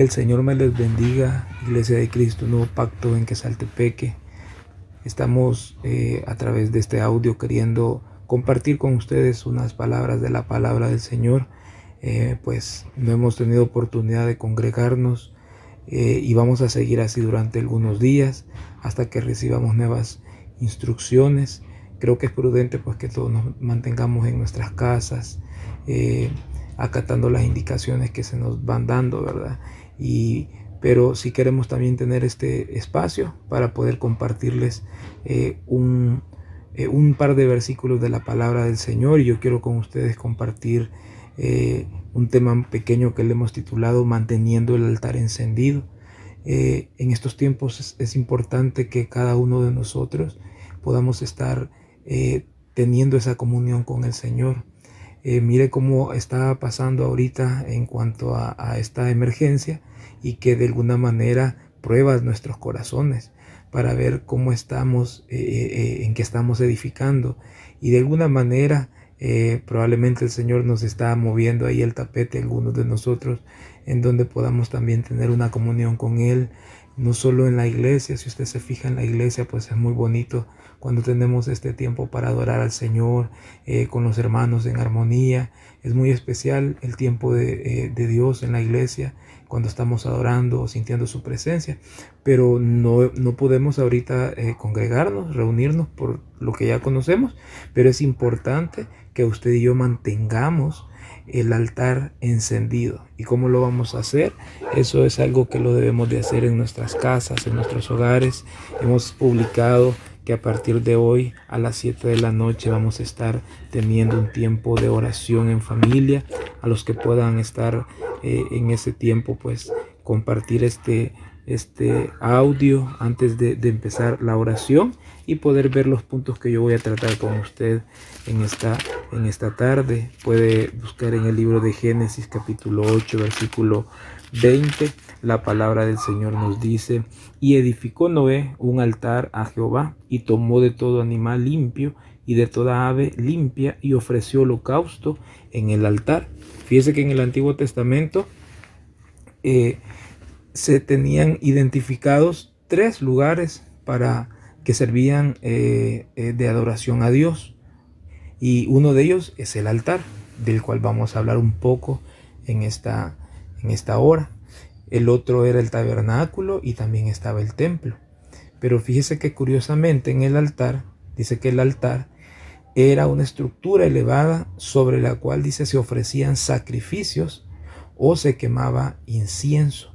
Que el Señor me les bendiga, Iglesia de Cristo, Nuevo Pacto en Quesaltepeque. Estamos a través de este audio queriendo compartir con ustedes unas palabras de la palabra del Señor. Pues no hemos tenido oportunidad de congregarnos y vamos a seguir así durante algunos días hasta que recibamos nuevas instrucciones. Creo que es prudente pues que todos nos mantengamos en nuestras casas, acatando las indicaciones que se nos van dando, ¿verdad? Pero sí queremos también tener este espacio para poder compartirles un par de versículos de la palabra del Señor. Y yo quiero con ustedes compartir un tema pequeño que le hemos titulado Manteniendo el altar encendido. En estos tiempos es importante que cada uno de nosotros podamos estar teniendo esa comunión con el Señor. Mire cómo está pasando ahorita en cuanto a esta emergencia, y que de alguna manera prueba nuestros corazones para ver cómo estamos, en qué estamos edificando, y de alguna manera probablemente el Señor nos está moviendo ahí el tapete a algunos de nosotros, en donde podamos también tener una comunión con Él, no solo en la iglesia. Si usted se fija en la iglesia, pues es muy bonito cuando tenemos este tiempo para adorar al Señor con los hermanos en armonía. Es muy especial el tiempo de Dios en la iglesia, cuando estamos adorando o sintiendo su presencia, pero no podemos ahorita congregarnos, reunirnos por lo que ya conocemos, pero es importante que usted y yo mantengamos el altar encendido. ¿Y cómo lo vamos a hacer? Eso es algo que lo debemos de hacer en nuestras casas, en nuestros hogares. Hemos publicado que a partir de hoy a las 7 de la noche vamos a estar teniendo un tiempo de oración en familia. A los que puedan estar en ese tiempo, pues compartir este audio antes de empezar la oración y poder ver los puntos que yo voy a tratar con usted en esta tarde. Puede buscar en el libro de Génesis capítulo 8 versículo 20. La palabra del Señor nos dice: y edificó Noé un altar a Jehová, y tomó de todo animal limpio y de toda ave limpia, y ofreció holocausto en el altar. Fíjese que en el Antiguo Testamento se tenían identificados 3 lugares para que servían de adoración a Dios, y uno de ellos es el altar, del cual vamos a hablar un poco en esta hora. El otro era el tabernáculo, y también estaba el templo. Pero fíjese que curiosamente en el altar, dice que el altar era una estructura elevada sobre la cual, dice, se ofrecían sacrificios o se quemaba incienso.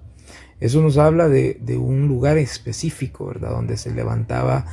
Eso nos habla de un lugar específico, ¿verdad?, donde se levantaba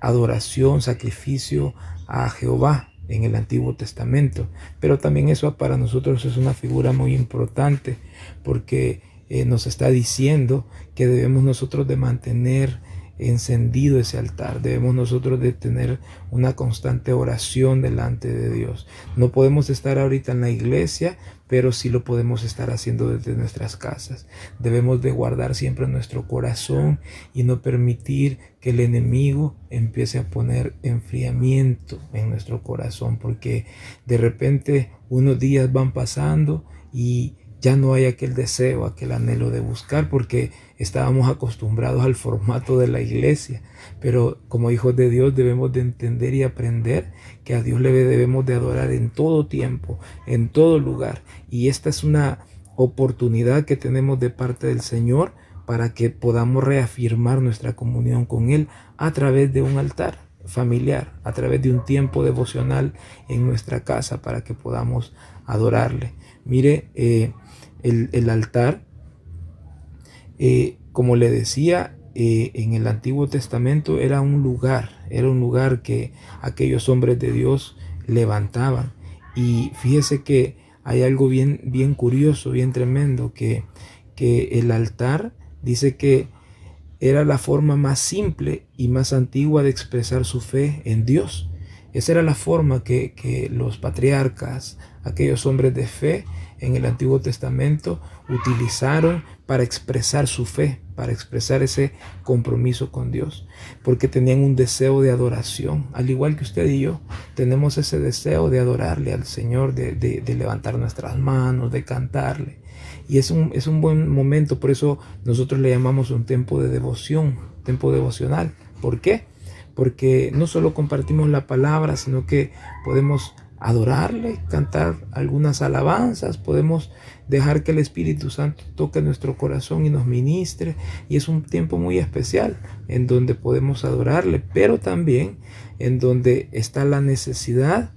adoración, sacrificio a Jehová en el Antiguo Testamento. Pero también eso para nosotros es una figura muy importante, porque nos está diciendo que debemos nosotros de mantener encendido ese altar. Debemos nosotros de tener una constante oración delante de Dios. No podemos estar ahorita en la iglesia, pero sí lo podemos estar haciendo desde nuestras casas. Debemos de guardar siempre nuestro corazón y no permitir que el enemigo empiece a poner enfriamiento en nuestro corazón, porque de repente unos días van pasando y ya no hay aquel deseo, aquel anhelo de buscar, porque estábamos acostumbrados al formato de la iglesia. Pero como hijos de Dios debemos de entender y aprender que a Dios le debemos de adorar en todo tiempo, en todo lugar. Y esta es una oportunidad que tenemos de parte del Señor para que podamos reafirmar nuestra comunión con Él a través de un altar familiar, a través de un tiempo devocional en nuestra casa, para que podamos adorarle. Mire, el altar, como le decía, en el Antiguo Testamento era un lugar que aquellos hombres de Dios levantaban. Y fíjese que hay algo bien curioso, bien tremendo, que el altar dice que era la forma más simple y más antigua de expresar su fe en Dios. Esa era la forma que los patriarcas, aquellos hombres de fe en el Antiguo Testamento, utilizaron para expresar su fe, para expresar ese compromiso con Dios, porque tenían un deseo de adoración, al igual que usted y yo tenemos ese deseo de adorarle al Señor, de levantar nuestras manos, de cantarle. Y es un buen momento, por eso nosotros le llamamos un tiempo de devoción, tiempo devocional. ¿Por qué? Porque no solo compartimos la palabra, sino que podemos adorarle, cantar algunas alabanzas, podemos dejar que el Espíritu Santo toque nuestro corazón y nos ministre. Y es un tiempo muy especial en donde podemos adorarle, pero también en donde está la necesidad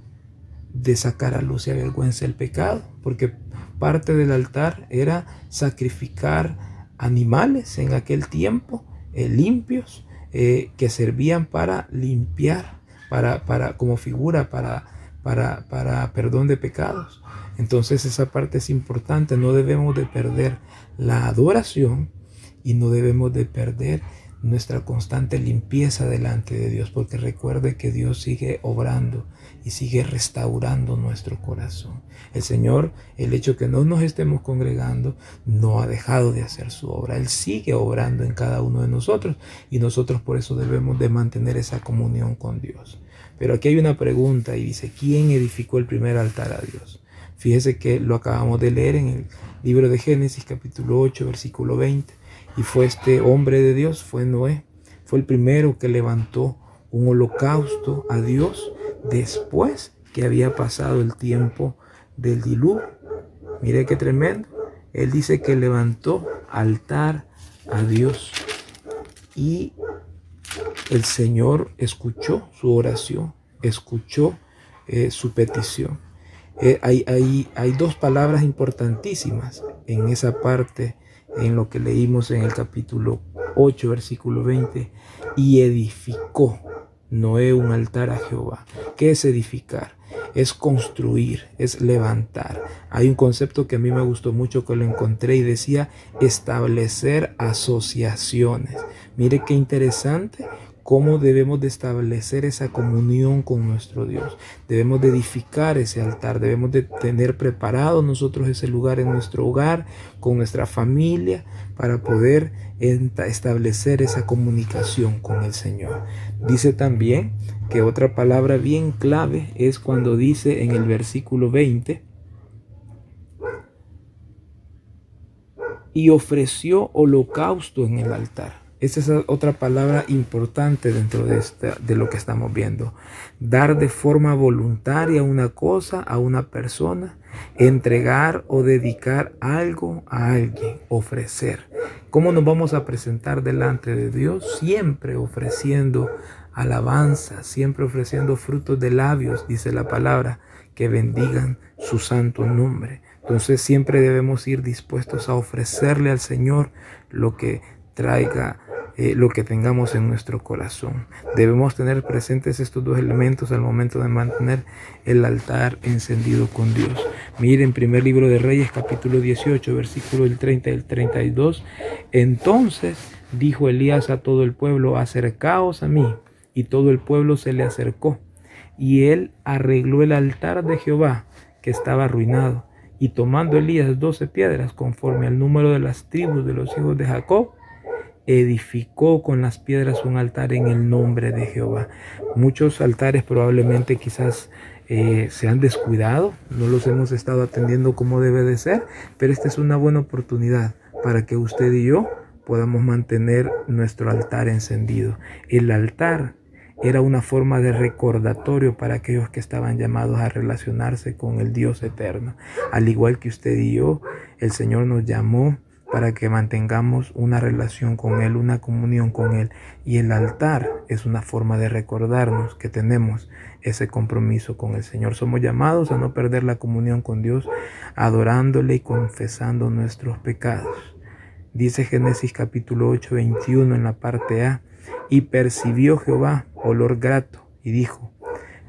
de sacar a luz y a vergüenza el pecado, porque parte del altar era sacrificar animales en aquel tiempo, limpios, que servían para limpiar, como figura para perdón de pecados. Entonces esa parte es importante. No debemos de perder la adoración y no debemos de perder nuestra constante limpieza delante de Dios, porque recuerde que Dios sigue obrando y sigue restaurando nuestro corazón. El Señor, el hecho que no nos estemos congregando, no ha dejado de hacer su obra. Él sigue obrando en cada uno de nosotros y nosotros por eso debemos de mantener esa comunión con Dios. Pero aquí hay una pregunta y dice, ¿quién edificó el primer altar a Dios? Fíjese que lo acabamos de leer en el libro de Génesis capítulo 8 versículo 20. Y fue este hombre de Dios, fue Noé. Fue el primero que levantó un holocausto a Dios después que había pasado el tiempo del diluvio. Mire qué tremendo. Él dice que levantó altar a Dios. Y el Señor escuchó su oración, escuchó su petición. Hay dos palabras importantísimas en esa parte, en lo que leímos en el capítulo 8, versículo 20. Y edificó Noé un altar a Jehová. ¿Qué es edificar? Es construir, es levantar. Hay un concepto que a mí me gustó mucho, que lo encontré y decía establecer asociaciones. Mire qué interesante cómo debemos de establecer esa comunión con nuestro Dios. Debemos de edificar ese altar, debemos de tener preparado nosotros ese lugar en nuestro hogar, con nuestra familia, para poder establecer esa comunicación con el Señor. Dice también que otra palabra bien clave es cuando dice en el versículo 20, y ofreció holocausto en el altar. Esa es otra palabra importante dentro de lo que estamos viendo. Dar de forma voluntaria una cosa a una persona, entregar o dedicar algo a alguien, ofrecer. ¿Cómo nos vamos a presentar delante de Dios? Siempre ofreciendo alabanza, siempre ofreciendo frutos de labios, dice la palabra, que bendigan su santo nombre. Entonces siempre debemos ir dispuestos a ofrecerle al Señor lo que traiga, lo que tengamos en nuestro corazón. Debemos tener presentes estos dos elementos al momento de mantener el altar encendido con Dios. Miren, primer libro de Reyes, capítulo 18, versículo del 30 y el 32. Entonces dijo Elías a todo el pueblo, acercaos a mí. Y todo el pueblo se le acercó. Y él arregló el altar de Jehová, que estaba arruinado. Y tomando Elías 12 piedras, conforme al número de las tribus de los hijos de Jacob, edificó con las piedras un altar en el nombre de Jehová. Muchos altares probablemente quizás se han descuidado, no los hemos estado atendiendo como debe de ser, pero esta es una buena oportunidad para que usted y yo podamos mantener nuestro altar encendido. El altar era una forma de recordatorio para aquellos que estaban llamados a relacionarse con el Dios eterno. Al igual que usted y yo, el Señor nos llamó para que mantengamos una relación con Él, una comunión con Él. Y el altar es una forma de recordarnos que tenemos ese compromiso con el Señor. Somos llamados a no perder la comunión con Dios, adorándole y confesando nuestros pecados. Dice Génesis capítulo 8, 21 en la parte A, y percibió Jehová olor grato y dijo,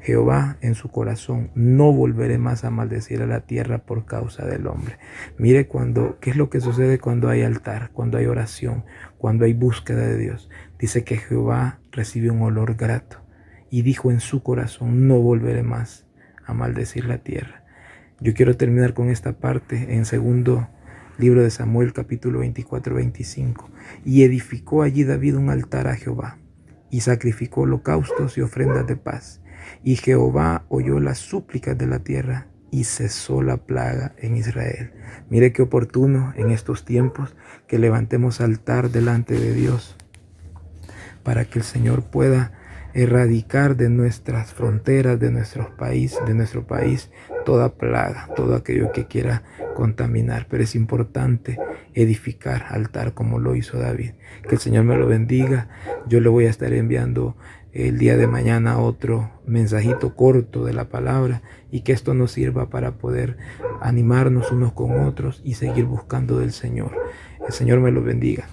Jehová en su corazón, no volveré más a maldecir a la tierra por causa del hombre. Mire qué es lo que sucede cuando hay altar, cuando hay oración, cuando hay búsqueda de Dios. Dice que Jehová recibe un olor grato y dijo en su corazón, no volveré más a maldecir la tierra. Yo quiero terminar con esta parte en segundo libro de Samuel, capítulo 24, 25. Y edificó allí David un altar a Jehová y sacrificó holocaustos y ofrendas de paz. Y Jehová oyó las súplicas de la tierra y cesó la plaga en Israel. Mire qué oportuno en estos tiempos que levantemos altar delante de Dios para que el Señor pueda erradicar de nuestras fronteras, de nuestro país, toda plaga, todo aquello que quiera contaminar. Pero es importante edificar altar como lo hizo David. Que el Señor me lo bendiga. Yo le voy a estar enviando el día de mañana otro mensajito corto de la palabra, y que esto nos sirva para poder animarnos unos con otros y seguir buscando del Señor. El Señor me lo bendiga.